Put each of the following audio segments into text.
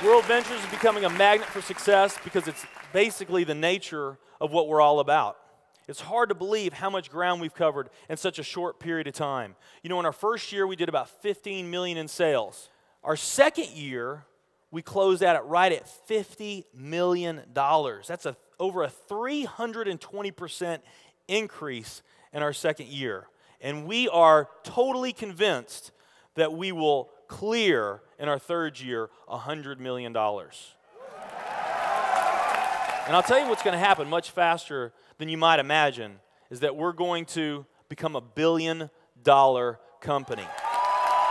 World Ventures is becoming a magnet for success because it's basically the nature of what we're all about. It's hard to believe how much ground we've covered in such a short period of time. You know, in our first year, we did about 15 million in sales. Our second year, we closed out at right at $50 million. That's over a 320% increase in our second year. And we are totally convinced that we will clear in our third year $100 million. And I'll tell you what's going to happen much faster than you might imagine is that we're going to become a billion-dollar company.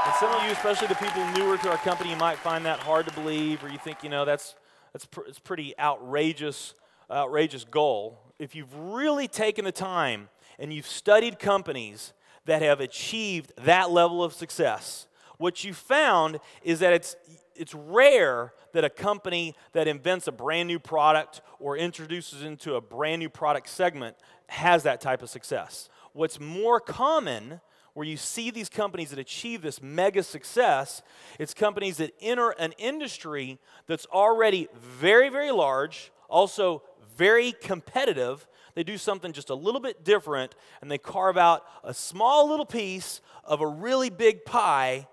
And some of you, especially the people newer to our company, you might find that hard to believe, or you think, you know, it's pretty outrageous goal. If you've really taken the time and you've studied companies that have achieved that level of success, what you found is that it's rare that a company that invents a brand new product or introduces into a brand new product segment has that type of success. What's more common, where you see these companies that achieve this mega success, it's companies that enter an industry that's already very, very large, also very competitive. They do something just a little bit different, and they carve out a small little piece of a really big pie,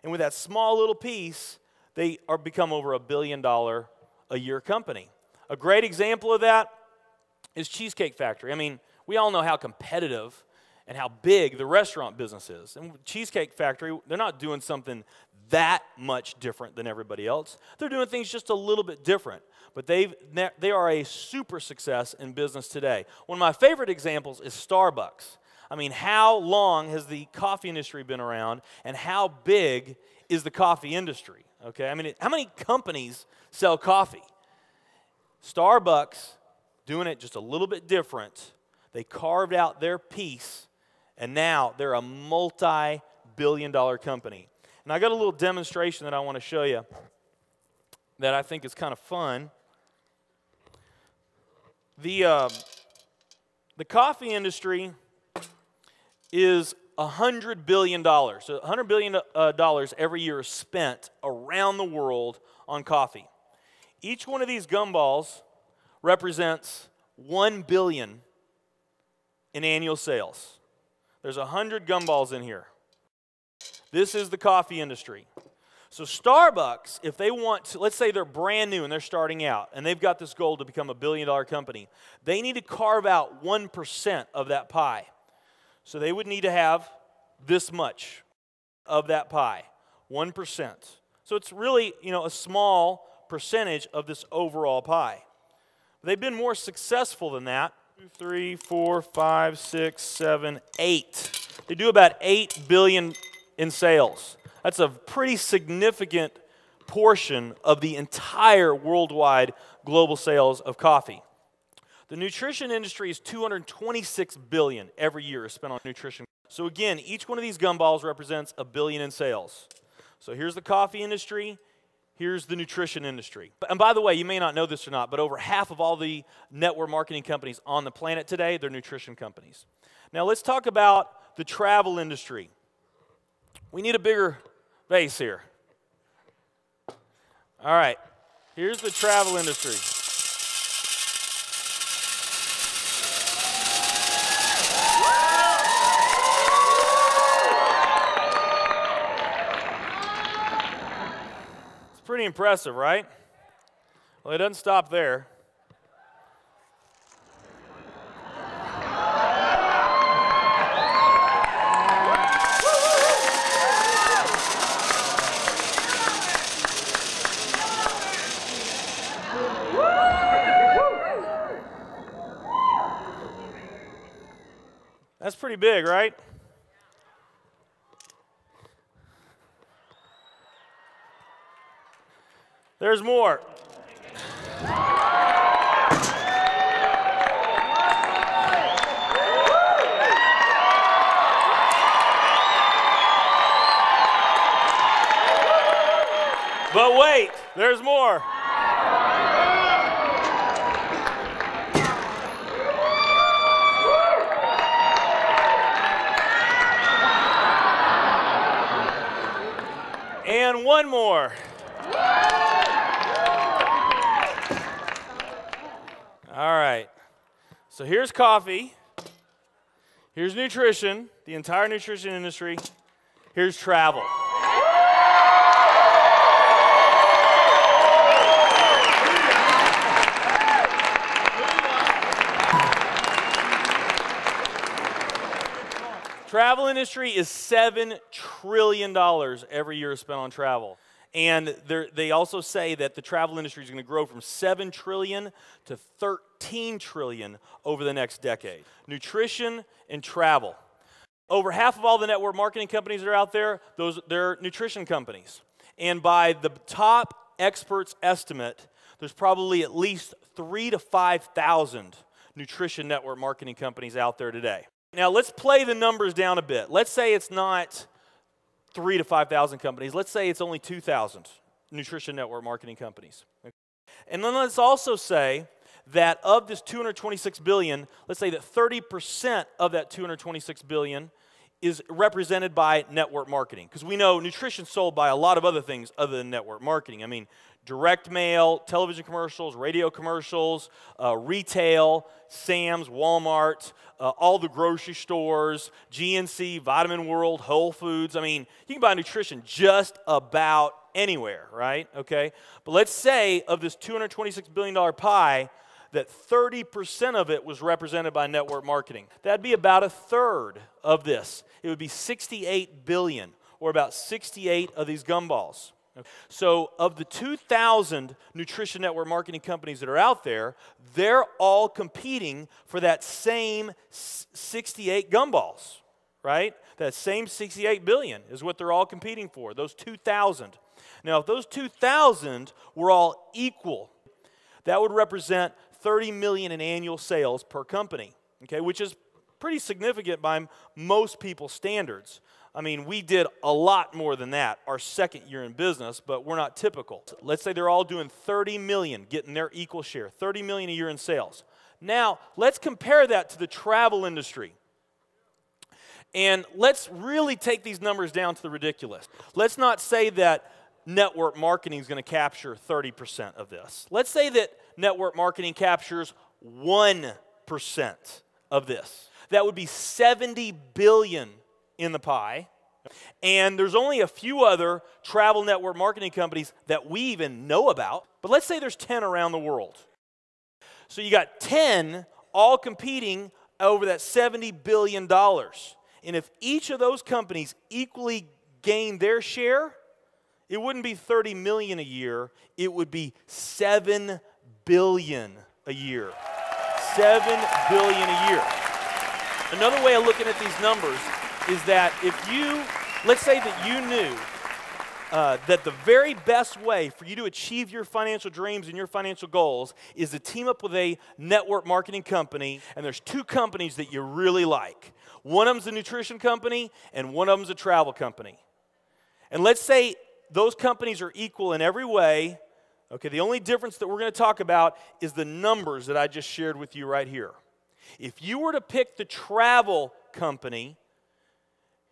and with that small little piece, they become over $1 billion a year company. A great example of that is Cheesecake Factory. I mean, we all know how competitive and how big the restaurant business is. And Cheesecake Factory, they're not doing something that much different than everybody else. They're doing things just a little bit different. But they are a super success in business today. One of my favorite examples is Starbucks. I mean, how long has the coffee industry been around, and how big is the coffee industry? Okay, I mean, how many companies sell coffee? Starbucks, doing it just a little bit different. They carved out their piece, and now they're a multi-billion-dollar company. And I got a little demonstration that I want to show you that I think is kind of fun. The coffee industry is $100 billion. So $100 billion every year is spent around the world on coffee. Each one of these gumballs represents $1 billion in annual sales. There's 100 gumballs in here. This is the coffee industry. So Starbucks, if they want to, let's say they're brand new and they're starting out, and they've got this goal to become a billion-dollar company, they need to carve out 1% of that pie. So they would need to have this much of that pie, 1%. So it's really, you know, a small percentage of this overall pie. They've been more successful than that. 2, 3, 4, 5, 6, 7, 8. They do about $8 billion in sales. That's a pretty significant portion of the entire worldwide global sales of coffee. The nutrition industry is $226 billion every year is spent on nutrition. So again, each one of these gumballs represents $1 billion in sales. So here's the coffee industry, here's the nutrition industry. And by the way, you may not know this or not, but over half of all the network marketing companies on the planet today, they're nutrition companies. Now let's talk about the travel industry. We need a bigger base here. All right, here's the travel industry. Pretty impressive, right? Well, it doesn't stop there. That's pretty big, right? There's more. But wait, there's more. And one more. All right. So here's coffee. Here's nutrition, the entire nutrition industry. Here's travel. Travel industry is $7 trillion every year spent on travel. And they also say that the travel industry is going to grow from $7 trillion to $13 trillion over the next decade. Nutrition and travel. Over half of all the network marketing companies that are out there, they're nutrition companies. And by the top experts' estimate, there's probably at least 3,000 to 5,000 nutrition network marketing companies out there today. Now, let's play the numbers down a bit. Let's say it's not 3,000 to 5,000 companies. Let's say it's only 2,000 nutrition network marketing companies. And then let's also say that of this $226 billion, let's say that 30% of that $226 billion is represented by network marketing. Because we know nutrition's sold by a lot of other things other than network marketing. I mean, direct mail, television commercials, radio commercials, retail, Sam's, Walmart, all the grocery stores, GNC, Vitamin World, Whole Foods. I mean, you can buy nutrition just about anywhere, right? Okay? But let's say of this $226 billion pie, that 30% of it was represented by network marketing. That'd be about a third of this. It would be 68 billion, or about 68 of these gumballs. So of the 2,000 nutrition network marketing companies that are out there, they're all competing for that same 68 gumballs, right? That same 68 billion is what they're all competing for, those 2,000. Now, if those 2,000 were all equal, that would represent 30 million in annual sales per company, okay, which is pretty significant by most people's standards. I mean, we did a lot more than that our second year in business, but we're not typical. Let's say they're all doing 30 million, getting their equal share, 30 million a year in sales. Now, let's compare that to the travel industry. And let's really take these numbers down to the ridiculous. Let's not say that network marketing is going to capture 30% of this. Let's say that network marketing captures 1% of this. That would be 70 billion in the pie. And there's only a few other travel network marketing companies that we even know about. But let's say there's 10 around the world. So you got 10 all competing over that $70 billion. And if each of those companies equally gain their share, it wouldn't be 30 million a year, it would be 7 billion a year. 7 billion a year. Another way of looking at these numbers is that if you, let's say that you knew that the very best way for you to achieve your financial dreams and your financial goals is to team up with a network marketing company, and there's two companies that you really like. One of them's a nutrition company, and one of them's a travel company. And let's say those companies are equal in every way. Okay, the only difference that we're going to talk about is the numbers that I just shared with you right here. If you were to pick the travel company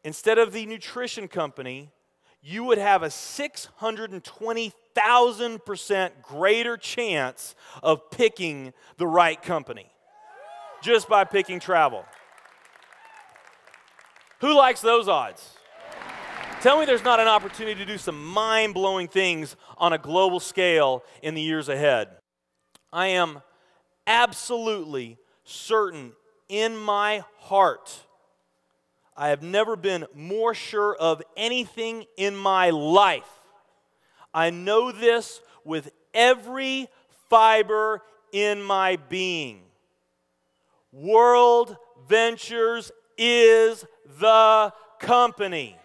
instead of the nutrition company, you would have a 620,000% greater chance of picking the right company just by picking travel. Who likes those odds? Tell me there's not an opportunity to do some mind-blowing things on a global scale in the years ahead. I am absolutely certain in my heart, I have never been more sure of anything in my life. I know this with every fiber in my being. World Ventures is the company.